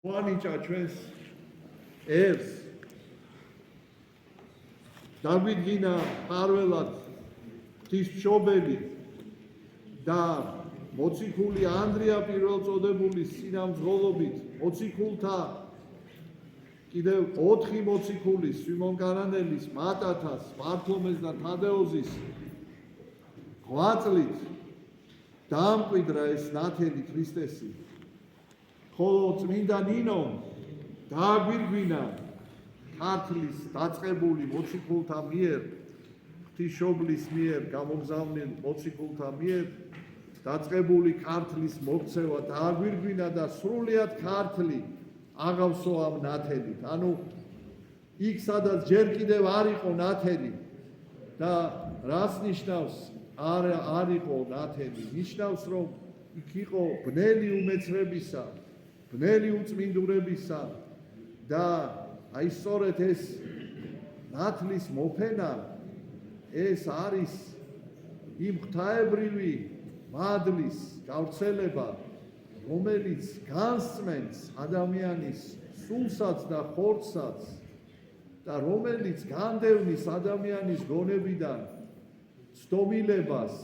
Moanīčā ჩვენს ers დაგვიდგინა პარველად ღვთისმშობელი და მოციქული ანდრია პირველწოდებულის წინამძღოლობით მოციქულთა კიდევ 4 მოციქულის სვიმონ კანანელის, მატათას, ბართლომეს და თადეოზის ღვაწლით დაამკვიდრა ეს ნათელი ქრისტესი. ხოლო წმინდა ნინომ დააგვირგვინა ქართლის დაწყებული მოციქულთა მიერ, ღვთისმშობლის მიერ გამოგზავნილ მოციქულთა მიერ დაწყებული ქართლის მოქცევა დააგვირგვინა და სრულიად ქართლი აღავსო ამ ნათელით. ანუ იქ სადაც ჯერ კიდევ არ იყო ნათელი და რას ნიშნავს არ იყო ნათელი? ნიშნავს რომ იქ იყო ბნელი უმეცრებისა, ბნელი უწმინდურებისა და აი სწორედ ეს ნათლის მოფენა ეს არის იმ ღვთაებრივი მადლის გავრცელება, რომელიც განსწმენს ადამიანის სულსაც და ხორცსაც და რომელიც განდევნის ადამიანის გონებიდან ცდომილებას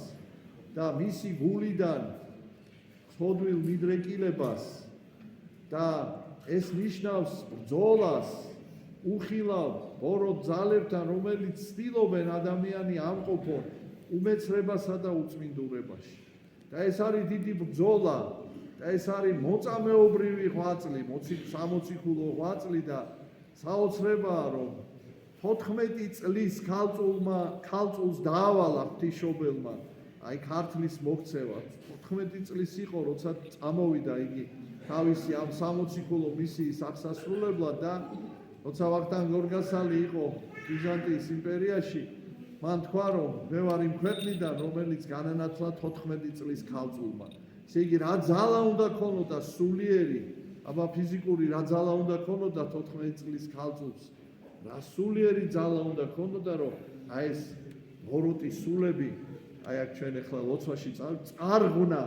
და მისი გულიდან ცოდვილ მიდრეკილებას და ეს ნიშნავს ბრძოლას უხილავ ბოროტ ძალებთან, რომელიც ცდილობენ ადამიანი ამყოფონ უმეცრებასა და უწმინდურებაში. და ეს არის დიდი ბრძოლა და ეს არის მოწამეობრივი ღვაწლი, სამოციქულო ღვაწლი და საოცრებაა რომ 14 წლის ქალწულს დაავალა ღვთისმშობელმა აი ქართლის მოქცევა. 14 წლის იყო, როცა წამოვიდა იგი თავისი ამ სამოციქულო მისიის აღსასრულებლად და როცა ვახტანგ გორგასალი იყო ბიზანტიის იმპერიაში, მან თქვა რომ მე ვარ იმ ქვეყნიდან, რომელიც განანათლა 14 წლის ქალწულმა. ესე იგი რა ძალა უნდა ქონოდა სულიერი, აბა ფიზიკური რა ძალა უნდა ქონოდა 14 წლის ქალწულს, რა სულიერი ძალა უნდა ქონოდა რომ აი ეს ბოროტის სულები აი აქ ჩვენ ახლა ლოცვაში წარღვნა,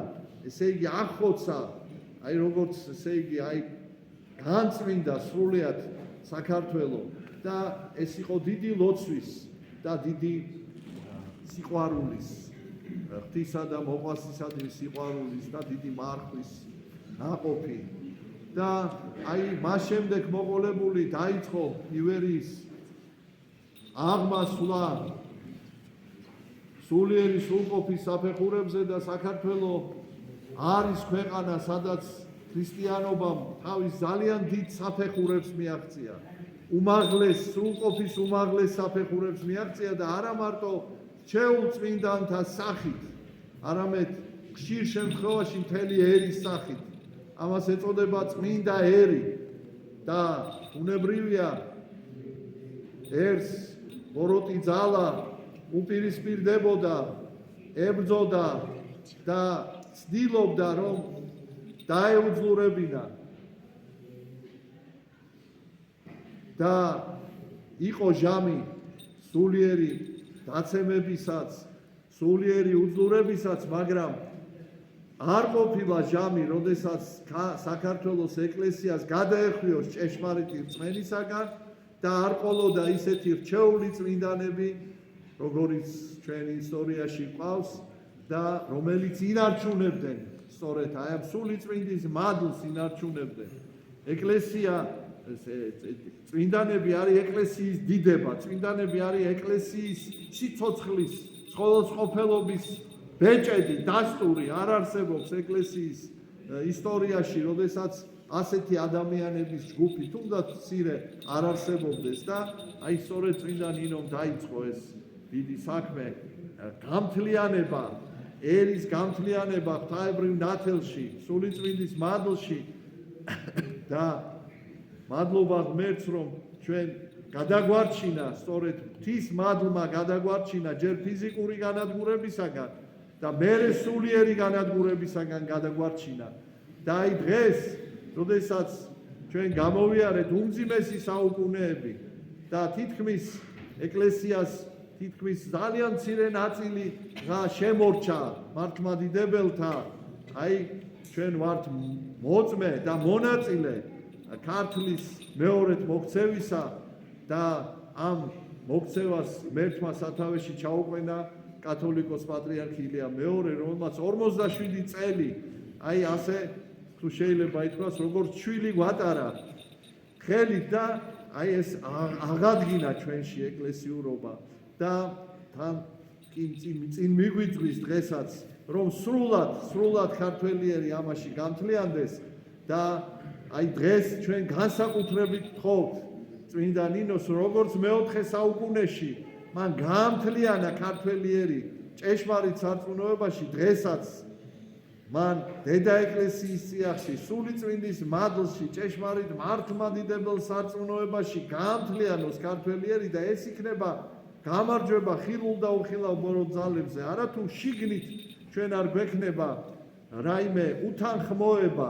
ესე იგი ახოცა აი როგორც ესე იგი აი განწმინდა სრულიად საქართველო და ეს იყო დიდი ლოცვის და დიდი სიყვარულის, ღვთისა და მოყვასისადმი სიყვარულის და დიდი მარხვის ნაყოფი და აი მას შემდეგ მოყოლებული დაიწყო ივერიის აღმასვლა სულიერი სრულყოფის საფეხურებზე და საქართველო არის ქვეყანა, სადაც ქრისტიანობამ თავის ძალიან დიდ საფეხურებს მიაღწია. უმაღლეს სრულყოფის უმაღლეს საფეხურებს მიაღწია და არა მარტო რჩეულ წმინდანთა სახით, არამედ ხშირ შემთხვევაში მთელი ერის სახით. ამას ეწოდება წმინდა ერი და უნებრივია ერს ბოროტი ძალა უპირისპირდებოდა, ებრძოდა და ცდილობდა რომ დაეუძლურებინა და იყო ჟამი სულიერი დაცემებისაც, სულიერი უძლურებისაც, მაგრამ არ ყოფილა ჟამი, როდესაც საქართველოს ეკლესიას გადაეხვიოს ჭეშმარიტი რწმენისაგან და არ ყოლოდა ისეთი რჩეული წმინდანები, როგორიც ჩვენი ისტორიაში ყავს და რომელიც ინარჩუნებდნენ სწორედ აი ამ სული წმინდის მადლს ინარჩუნებდნენ. ეკლესია წმინდანები არის ეკლესიის დიდება, წმინდანები არის ეკლესიის სიცოცხლის, ცხოველმყოფელობის ბეჭედი, დასტური. არ არსებობს ეკლესიის ისტორიაში, როდესაც ასეთი ადამიანების ჯგუფი თუნდაც მცირე არ არსებობდეს და აი სწორედ წმინდა ნინომ დაიწყო ეს დიდი საქმე, გამთლიანება, ერის გამთლიანება ღვთაებრივ ნათელში, სულიწმინდის მადლში და მადლობა ღმერთს, რომ ჩვენ გადაგვარჩინა სწორედ ღვთის მადლმა გადაგვარჩინა ჯერ ფიზიკური განადგურებისაგან და მერე სულიერი განადგურებისაგან გადაგვარჩინა. და აი დღეს, როდესაც ჩვენ გამოვიარეთ უმძიმესი საუკუნეები და თითქმის ეკლესიას თითქმის ძალიან მცირე ნაწილი შემორჩა მართლმადიდებელთა, აი ჩვენ ვართ მოწმე და მონაწილე ქართლის მეორედ მოქცევისა და ამ მოქცევას მერთმა სათავეში ჩაუყენა კათოლიკოს პატრიარქი ილია მეორე, რომელმაც 47 წელი აი ასე თუ შეიძლება ითქვას, როგორც შვილი გვატარა ხელით და აი ეს აღადგინა ჩვენში ეკლესიურობა და თან წინ მიგვიწვის დღესაც, რომ სრულად ქართველიერი ამაში გამთლიანდეს და აი დღეს ჩვენ განსაკუთრებით ვთხოვთ წმინდა ნინოს, როგორც მეოთხე საუკუნეში მან გაამთლიანა ქართველიერი ჭეშმარიტ სარწმუნოებაში, დღესაც მან დედა ეკლესიის წიაღში, სულიწმინდის მადლში, ჭეშმარიტ მართლმადიდებელ სარწმუნოებაში გაამთლიანოს ქართველიერი და ეს იქნება გამარჯვება ხილულ და უხილავ ბოროტ ძალებზე, არათუ შიგნით ჩვენ არ გვექნება რაიმე უთანხმოება,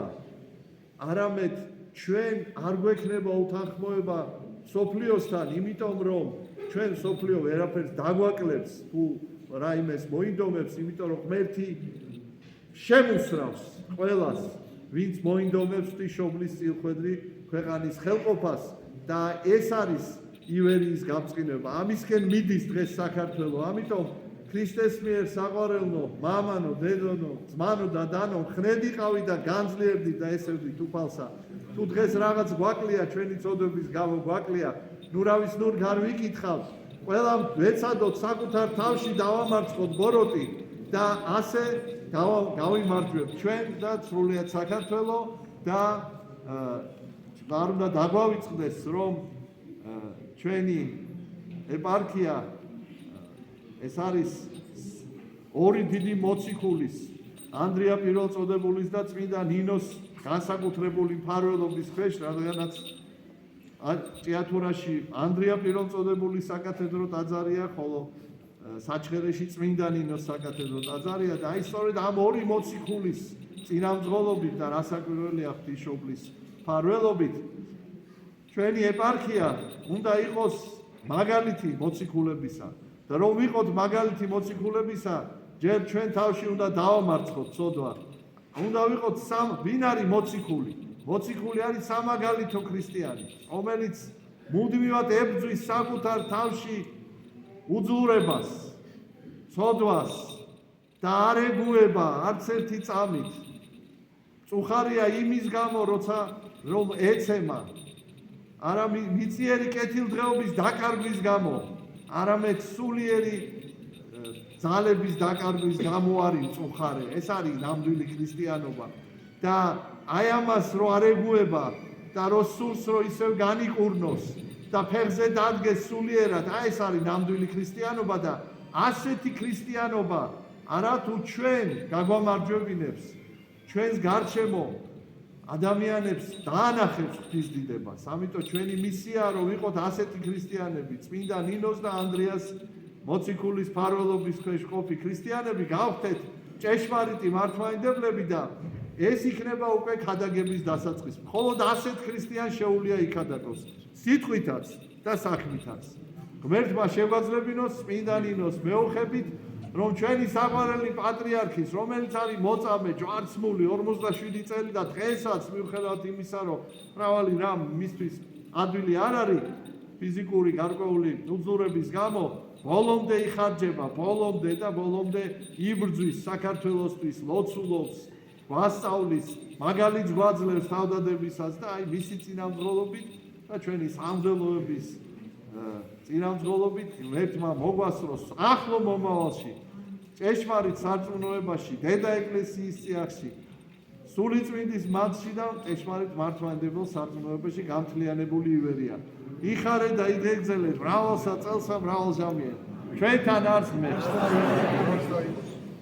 არამედ ჩვენ არ გვექნება უთანხმოება სოფლიოსთან, იმიტომ რომ ჩვენ სოფლიო ვერაფერს დაგვაკლებს თუ რაიმეს მოინდომებს, იმიტომ რომ ღმერთი შემუსრავს ყველას, ვინც მოინდომებს ღვთისმშობლის წილხვედრი ქვეყანის ხელყოფას და ეს არის ივერიის გამწყინება. ამისკენ მიდის დღეს საქართველო, ამიტომ ქრისტეს მიერ საყვარელნო, მამანო, დედონო, ძმანო და დანო, ხნედიყავი და განძლიერდით და ესევდით უფალსა. თუ დღეს რაღაც გვაკლია, ჩვენი წოდების გამო გვაკლია, ნუ რავის ნურ გარ ვიკითხავთ, ყველამ ვეცადოთ საკუთარ თავში დავამარცხოთ ბოროტი და ასე გავიმარჯვებთ ჩვენ და სრულიად საქართველო და არ უნდა დაგვავიწყდეს, რომ ჩვენი ეპარქია ეს არის ორი დიდი მოციქულის, ანდრია პირველწოდებულის და წმინდა ნინოს განსაკუთრებული მფარველობის ქვეშ, რადგანაც ჭიათურაში ანდრია პირველწოდებულის საკათედრო ტაძარია, ხოლო საჩხერეში წმინდა ნინოს საკათედრო ტაძარია და აი სწორედ ამ ორი მოციქულის წინამძღოლობით და რასაკვირველია ღვთისმშობლის მფარველობით ჩვენი ეპარქია უნდა იყოს მაგალითი მოციქულებისა და რომ ვიყოთ მაგალითი მოციქულებისა, ჯერ ჩვენ თავში უნდა დავამარცხოთ ცოდვა. უნდა ვიყოთ ვინ არის მოციქული? მოციქული არის სამაგალითო ქრისტიანი, რომელიც მუდმივად ებრძვის საკუთარ თავში უძლურებას, ცოდვას და არ ეგუება არც ერთი წამით. წუხარია იმის გამო, რომ ეცემა არა მიწიერი კეთილდღეობის დაკარგვის გამო, არამედ სულიერი ძალების დაკარგვის გამო არის წუხარე. ეს არის ნამდვილი ქრისტიანობა და აი ამას რო არ ეგუება და რო სულს რო ისევ განიყურნოს და ფეხზე დადგეს სულიერად, აი ეს არის ნამდვილი ქრისტიანობა და ასეთი ქრისტიანობა არათუ ჩვენ გაგვამარჯვებინებს, ჩვენს გარშემო ადამიანებს დაანახებს ღვთის დიდებას. ამიტომ ჩვენი მისიაა რომ ვიყოთ ასეთი ქრისტიანები, წმინდა ნინოს და ანდრიას მოციქულის მფარველობის ქვეშ ყოფი ქრისტიანები, გავხდეთ ჭეშმარიტი მართლმადიდებლები და ეს იქნება უკვე ქადაგების დასაწყისი. მხოლოდ ასეთ ქრისტიანს შეუძლია იქადაგოს სიტყვითაც და საქმითაც. ღმერთმა შეგვაძლებინოს წმინდა ნინოს მეუხებით, რომ ჩვენი საყვარელი პატრიარქის, რომელიც არის მოწამე, ჯვარცმული 47 წელი და დღესაც მიუხედავად იმისა, რომ მრავალი რამ მისთვის ადვილი არ არის ფიზიკური გარკვეული უძლურების გამო, ბოლომდე იხარჯება, ბოლომდე იბრძვის საქართველოსთვის, ლოცულობს, გვასწავლის, მაგალითს გვაძლევს თავდადებისას და აი მისი წინამძღოლობით და ჩვენი სამღვდელოების წინამძღოლობით ღმერთმა მოგვასწროს ახლო მომავალში ჭეშმარიტ სარწმუნოებაში, დედა ეკლესიის წიაღში, სულიწმინდის მადლში და ჭეშმარიტ მართლმადიდებელ სარწმუნოებაში გამთლიანებული ივერია. იხარე და იგეგრძელეთ მრავალსა წელსა მრავალჟამიერ. ჩვენთან არს ღმერთს.